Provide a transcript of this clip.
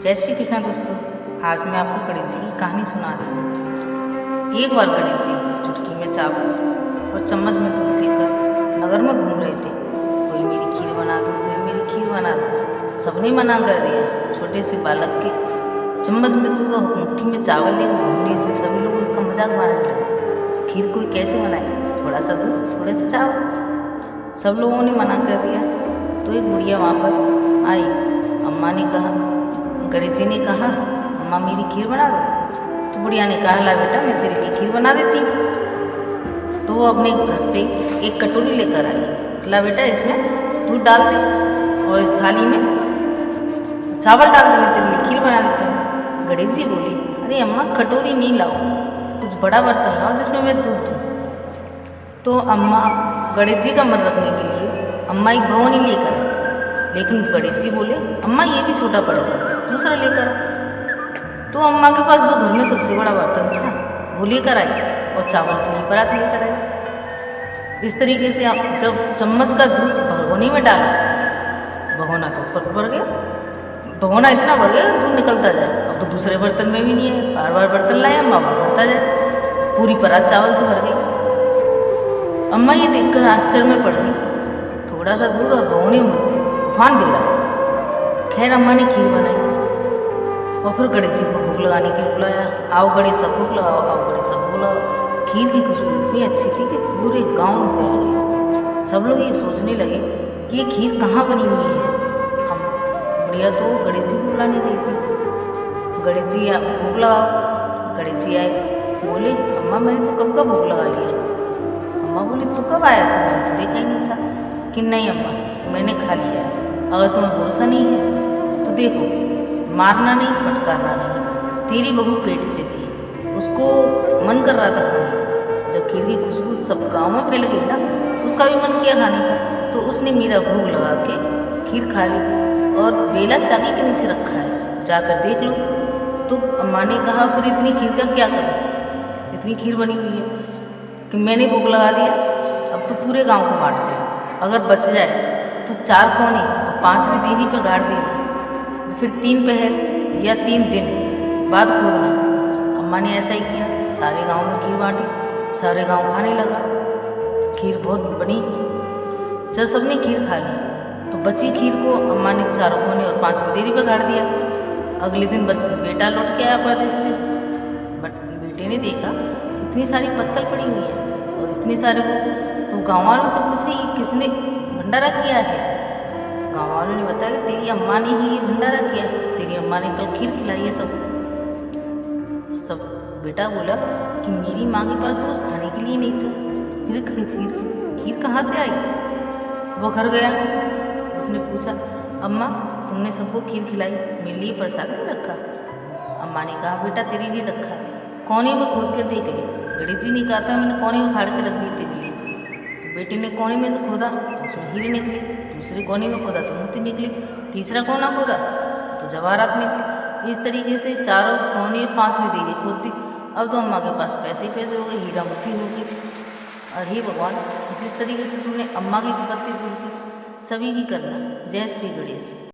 जय श्री कृष्णा दोस्तों। आज मैं आपको गणेश जी की कहानी सुना रही हूँ। एक बार गणेश जी चुटकी में चावल और चम्मच में दूध लेकर नगर में घूम रहे थे। कोई मेरी खीर बना दो, कोई मेरी खीर बना दो। सबने मना कर दिया। छोटे से बालक के चम्मच में दूध और मुट्ठी में चावल लेकर घूमने से सभी लोग उसका मजाक उड़ाने लगे। खीर कोई कैसे बनाए, थोड़ा सा दूध थोड़ा सा चावल। सब लोगों ने मना कर दिया। तो एक बुढ़िया वहाँ पर आई। अम्मा ने कहा, गणेश जी ने कहा, अम्मा मेरी खीर बना दो। तो बुढ़िया ने कहा, ला बेटा मैं तेरे लिए खीर बना देती हूँ। तो वो अपने घर से एक कटोरी लेकर आई। ला बेटा इसमें दूध डाल दे और इस थाली में चावल डाल दे, मैं तेरे लिए खीर बना देती हूँ। गणेश जी बोले, अरे अम्मा कटोरी नहीं लाओ, कुछ बड़ा बर्तन लाओ जिसमें मैं दूध दूँ। तो अम्मा गणेश जी का मन रखने के लिए अम्मा एक भगोनी लेकर आई। लेकिन गणेश जी बोले, अम्मा ये भी छोटा पड़ेगा, दूसरा लेकर आ। तो अम्मा के पास जो घर में सबसे बड़ा बर्तन था वो लेकर आई और चावल के लिए परात लेकर आई। इस तरीके से आप जब चम्मच का दूध भगोनी में डाला, भगोना तो भर गया, भगोना इतना भर गया दूध निकलता जाए। अब तो दूसरे बर्तन में भी नहीं है, बार बार बर्तन लाए, अम्मा भरता जाए, पूरी परात चावल से भर गई। अम्मा ये देखकर आश्चर्य में पड़ गई, थोड़ा सा दूध और भगोनी में तूफान दे रहा है। खैर अम्मा ने खीर बनाई और फिर गणेश जी को भोग लगाने के लिए बुलाया। आओ गणेश सब भोग लगाओ, आओ गणेश सब भोग लगाओ। खीर की खुशबू इतनी अच्छी थी कि पूरे गांव में फैल गई। सब लोग ये सोचने लगे कि ये खीर कहाँ बनी हुई है। हम बुढ़िया तो गणेश जी को बुलाने गई थी। गणेश जी भोग लगाओ। गणेश जी आए, बोले, अम्मा मैंने तो कब का भोग लगा लिया। अम्मा बोली, तू कब आया था, मैंने तो देखा ही नहीं था। कि नहीं अम्मा मैंने खा लिया है। अगर तुम्हें भरोसा नहीं है तो देखो, मारना नहीं फटकारना नहीं। तेरी बहू पेट से थी, उसको मन कर रहा था खाने। जब खीर की खुशबू सब गांव में फैल गई ना, उसका भी मन किया खाने का। तो उसने मेरा भोग लगा के खीर खा ली और बेला चाकी के नीचे रखा है, जाकर देख लो। तो अम्मा ने कहा, फिर इतनी खीर का क्या करूँ, इतनी खीर बनी हुई है कि मैंने भोग लगा दिया, अब तो पूरे गाँव को बांट दे। अगर बच जाए तो 4 कोने और 5वीं देरी पर गाड़ देना, तो फिर 3 पहर या 3 दिन बाद खोदना। अम्मा ने ऐसा ही किया, सारे गांव में खीर बांटी, सारे गांव खाने लगा। खीर बहुत बनी। जब सबने खीर खा ली तो बची खीर को अम्मा ने 4 कोने और 5वीं देरी पर गाड़ दिया। अगले दिन बेटा लौट के आया परदेश से। बट बेटे ने देखा इतनी सारी पत्तल पड़ी हुई है और इतने सारे तो गाँव वालों से पूछे, ये किसने भंडारा किया है। गाँव वालों ने बताया कि तेरी अम्मा ने ही ये भंडारा किया है, तेरी अम्मा ने कल खीर खिलाई है सब। बेटा बोला कि मेरी माँ के पास तो कुछ खाने के लिए नहीं था, फिर खीर कहाँ से आई। वो घर गया, उसने पूछा, अम्मा तुमने सबको खीर खिलाई, मेरे लिए प्रसाद नहीं रखा। अम्मा ने कहा, बेटा तेरे लिए रखा है, कोने में खोद कर देख ले। गणेश जी ने कहा था मैंने कोने में फाड़ के रख दी तेरे लिए। तो बेटे ने कोने में से खोदा तो उसमें हीरे निकले, दूसरे कोने में खोदा तो मोती निकले, तीसरा कोना खोदा तो जवाहरात निकले। इस तरीके से चारों कोने 5वीं देरी खोद दी। अब तो अम्मा के पास पैसे ही पैसे हो गए, हीरा मोती हो गई। और हे भगवान, जिस तरीके से तुमने अम्मा की विपत्ति दूर की, सभी की करना। जय श्री गणेश।